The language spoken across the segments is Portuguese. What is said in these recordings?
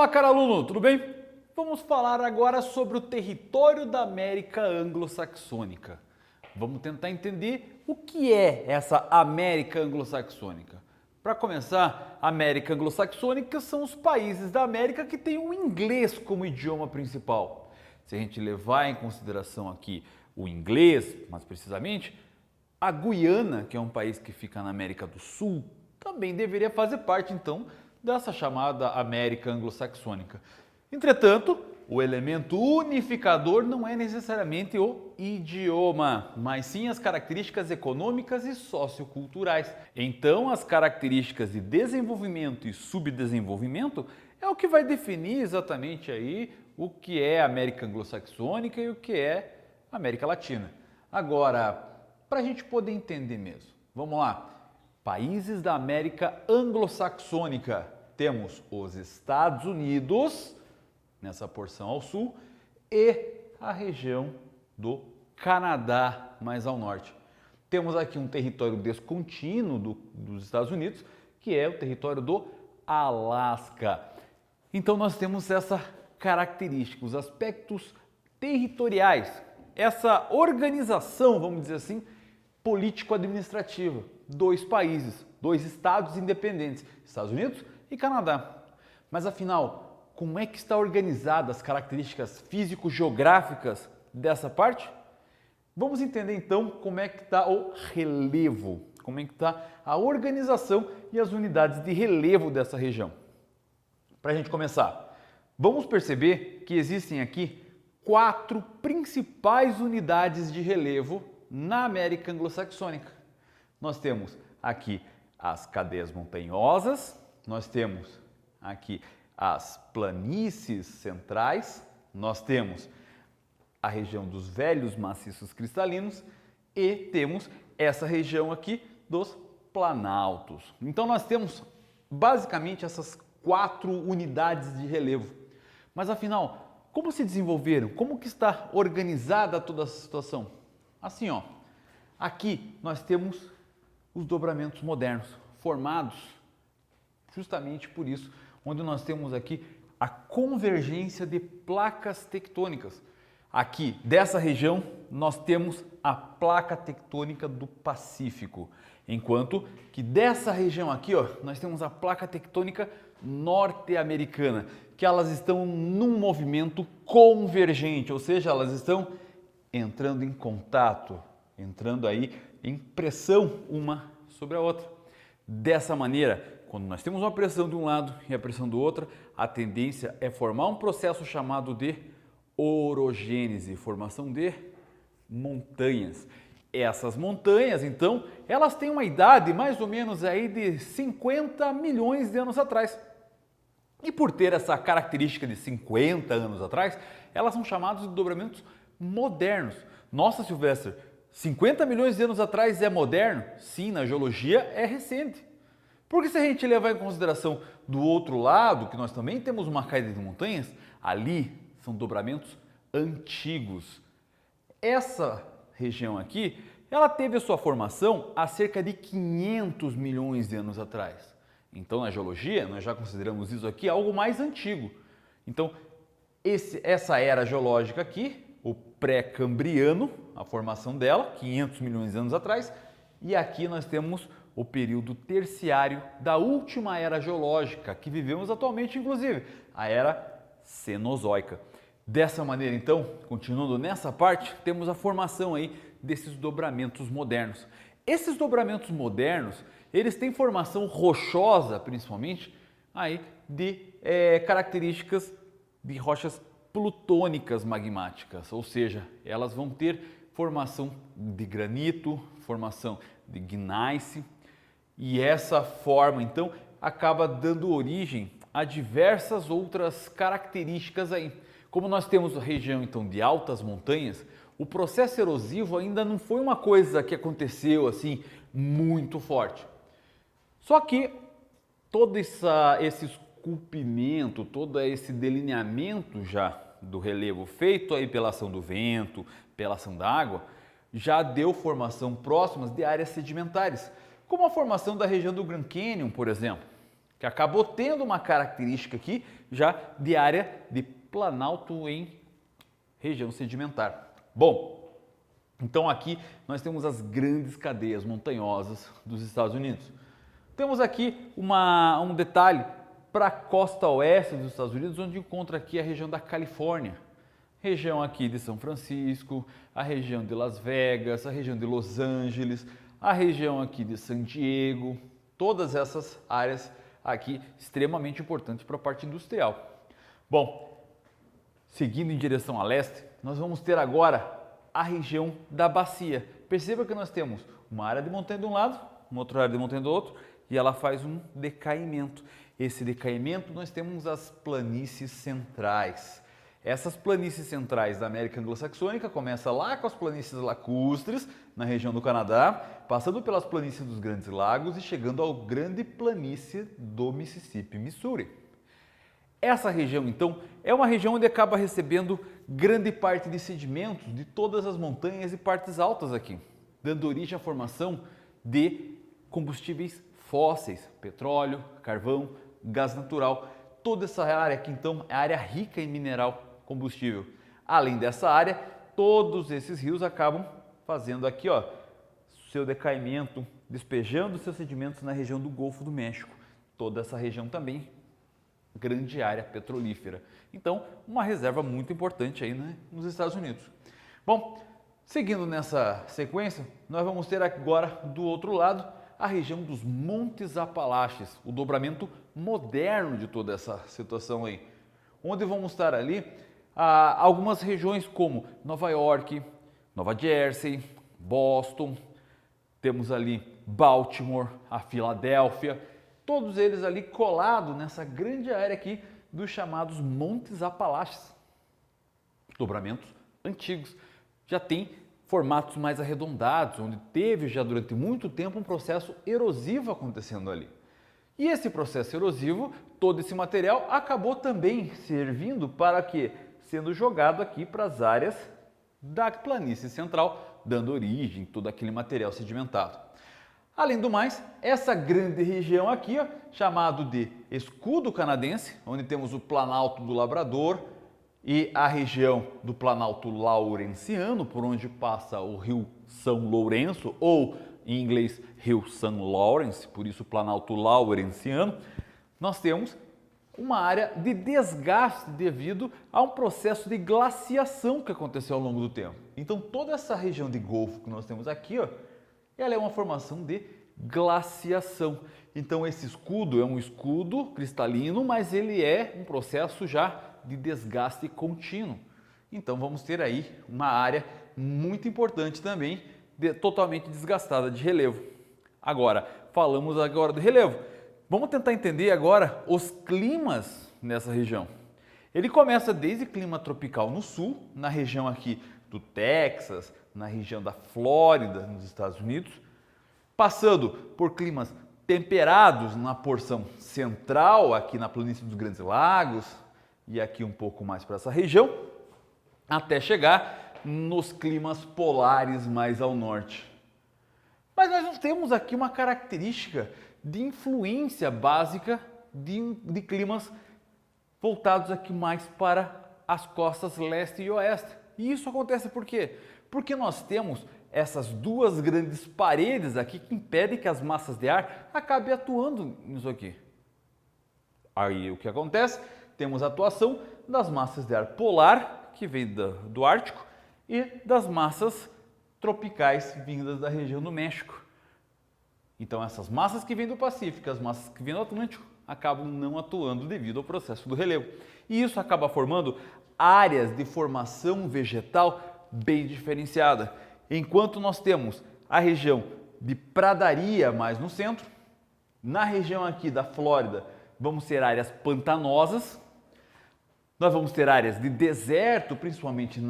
Olá, caro aluno, tudo bem? Vamos falar agora sobre o território da América Anglo-Saxônica. Vamos tentar entender o que é essa América Anglo-Saxônica. Para começar, a América Anglo-Saxônica são os países da América que têm o inglês como idioma principal. Se a gente levar em consideração aqui o inglês, mais precisamente, a Guiana, que é um país que fica na América do Sul, também deveria fazer parte, então, dessa chamada América Anglo-Saxônica. Entretanto, o elemento unificador não é necessariamente o idioma, mas sim as características econômicas e socioculturais. Então, as características de desenvolvimento e subdesenvolvimento é o que vai definir exatamente aí o que é América Anglo-Saxônica e o que é América Latina. Agora, para a gente poder entender mesmo, vamos lá. Países da América Anglo-Saxônica. Temos os Estados Unidos, nessa porção ao sul, e a região do Canadá, mais ao norte. Temos aqui um território descontínuo dos Estados Unidos, que é o território do Alasca. Então nós temos essa característica, os aspectos territoriais, essa organização, vamos dizer assim, político-administrativa. Dois países, dois estados independentes, Estados Unidos e Canadá. Mas afinal, como é que está organizada as características físico-geográficas dessa parte? Vamos entender então como é que está o relevo, como é que está a organização e as unidades de relevo dessa região. Para a gente começar, vamos perceber que existem aqui 4 principais unidades de relevo na América Anglo-Saxônica. Nós temos aqui as cadeias montanhosas, nós temos aqui as planícies centrais, nós temos a região dos velhos maciços cristalinos e temos essa região aqui dos planaltos. Então nós temos basicamente essas 4 unidades de relevo. Mas afinal, como se desenvolveram? Como que está organizada toda essa situação? Assim, ó, aqui nós temos os dobramentos modernos, formados justamente por isso, onde nós temos aqui a convergência de placas tectônicas. Aqui, dessa região, nós temos a placa tectônica do Pacífico, enquanto que dessa região aqui, ó, nós temos a placa tectônica norte-americana, que elas estão num movimento convergente, ou seja, elas estão entrando em contato, entrando aí em pressão uma sobre a outra. Dessa maneira, quando nós temos uma pressão de um lado e a pressão do outro, a tendência é formar um processo chamado de orogênese, formação de montanhas. Essas montanhas, então, elas têm uma idade mais ou menos aí de 50 milhões de anos atrás. E por ter essa característica de 50 anos atrás, elas são chamadas de dobramentos modernos. Nossa, Silvestre, 50 milhões de anos atrás é moderno? Sim, na geologia é recente. Porque se a gente levar em consideração do outro lado, que nós também temos uma caída de montanhas, ali são dobramentos antigos. Essa região aqui, ela teve a sua formação há cerca de 500 milhões de anos atrás. Então, na geologia, nós já consideramos isso aqui algo mais antigo. Então, essa era geológica aqui, o pré-cambriano, a formação dela, 500 milhões de anos atrás, e aqui nós temos o período terciário da última era geológica, que vivemos atualmente, inclusive, a era Cenozoica. Dessa maneira, então, continuando nessa parte, temos a formação aí desses dobramentos modernos. Esses dobramentos modernos, eles têm formação rochosa, principalmente, aí de características de rochas plutônicas magmáticas, ou seja, elas vão ter formação de granito, formação de gneiss, e essa forma, então, acaba dando origem a diversas outras características aí. Como nós temos a região, então, de altas montanhas, o processo erosivo ainda não foi uma coisa que aconteceu assim muito forte. Só que todo esse esculpimento, todo esse delineamento já do relevo feito aí pela ação do vento, pela ação da água, já deu formação próximas de áreas sedimentares, como a formação da região do Grand Canyon, por exemplo. que acabou tendo uma característica aqui já de área de planalto em região sedimentar. Bom, então aqui nós temos as grandes cadeias montanhosas dos Estados Unidos. Temos aqui um detalhe para a costa oeste dos Estados Unidos, onde encontra aqui a região da Califórnia. Região aqui de São Francisco, a região de Las Vegas, a região de Los Angeles, a região aqui de San Diego, todas essas áreas aqui extremamente importantes para a parte industrial. Bom, seguindo em direção a leste, nós vamos ter agora a região da bacia. Perceba que nós temos uma área de montanha de um lado, uma outra área de montanha do outro, e ela faz um decaimento. Esse decaimento nós temos as planícies centrais. Essas planícies centrais da América Anglo-Saxônica começam lá com as planícies lacustres, na região do Canadá, passando pelas planícies dos Grandes Lagos e chegando ao grande planície do Mississippi, Missouri. Essa região, então, é uma região onde acaba recebendo grande parte de sedimentos de todas as montanhas e partes altas aqui, dando origem à formação de combustíveis fósseis, petróleo, carvão, gás natural. Toda essa área aqui, então, é área rica em mineral combustível. Além dessa área, todos esses rios acabam fazendo aqui, ó, seu decaimento, despejando seus sedimentos na região do Golfo do México. Toda essa região também, grande área petrolífera. Então, uma reserva muito importante aí, né, nos Estados Unidos. Bom, seguindo nessa sequência, nós vamos ter agora do outro lado a região dos Montes Apalaches, o dobramento moderno de toda essa situação aí, onde vamos estar ali algumas regiões como Nova York, Nova Jersey, Boston, temos ali Baltimore, a Filadélfia, todos eles ali colados nessa grande área aqui dos chamados Montes Apalaches, dobramentos antigos, já tem formatos mais arredondados, onde teve já durante muito tempo um processo erosivo acontecendo ali. E esse processo erosivo, todo esse material acabou também servindo para quê? Sendo jogado aqui para as áreas da planície central, dando origem a todo aquele material sedimentado. Além do mais, essa grande região aqui, ó, chamado de escudo canadense, onde temos o Planalto do Labrador, e a região do Planalto Laurenciano, por onde passa o Rio São Lourenço, ou em inglês Rio St. Lawrence, por isso Planalto Laurenciano, nós temos uma área de desgaste devido a um processo de glaciação que aconteceu ao longo do tempo. Então toda essa região de Golfo que nós temos aqui, ó, ela é uma formação de glaciação. Então esse escudo é um escudo cristalino, mas ele é um processo já de desgaste contínuo. Então vamos ter aí uma área muito importante também, totalmente desgastada de relevo. Agora, falamos agora do relevo. Vamos tentar entender agora os climas nessa região. Ele começa desde clima tropical no sul, na região aqui do Texas, na região da Flórida, nos Estados Unidos, passando por climas temperados na porção central, aqui na planície dos Grandes Lagos, e aqui um pouco mais para essa região, até chegar nos climas polares mais ao norte. Mas nós temos aqui uma característica de influência básica de climas voltados aqui mais para as costas leste e oeste. E isso acontece por quê? Porque nós temos essas duas grandes paredes aqui que impedem que as massas de ar acabem atuando nisso aqui. Aí o que acontece? Temos a atuação das massas de ar polar, que vem do Ártico, e das massas tropicais vindas da região do México. Então essas massas que vêm do Pacífico, as massas que vêm do Atlântico, acabam não atuando devido ao processo do relevo. E isso acaba formando áreas de formação vegetal bem diferenciada. Enquanto nós temos a região de pradaria mais no centro, na região aqui da Flórida vamos ter áreas pantanosas, nós vamos ter áreas de deserto, principalmente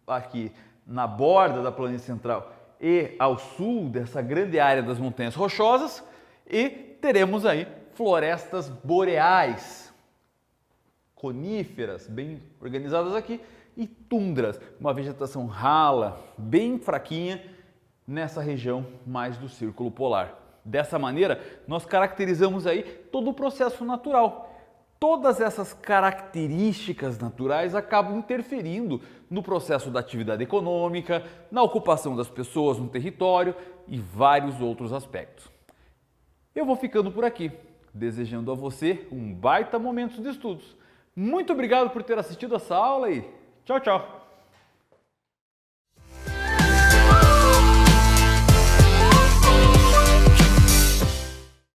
aqui na borda da planície central e ao sul dessa grande área das montanhas rochosas, e teremos aí florestas boreais, coníferas bem organizadas aqui, e tundras, uma vegetação rala, bem fraquinha nessa região mais do círculo polar. Dessa maneira, nós caracterizamos aí todo o processo natural. Todas essas características naturais acabam interferindo no processo da atividade econômica, na ocupação das pessoas no território e vários outros aspectos. Eu vou ficando por aqui, desejando a você um baita momento de estudos. Muito obrigado por ter assistido essa aula e tchau, tchau!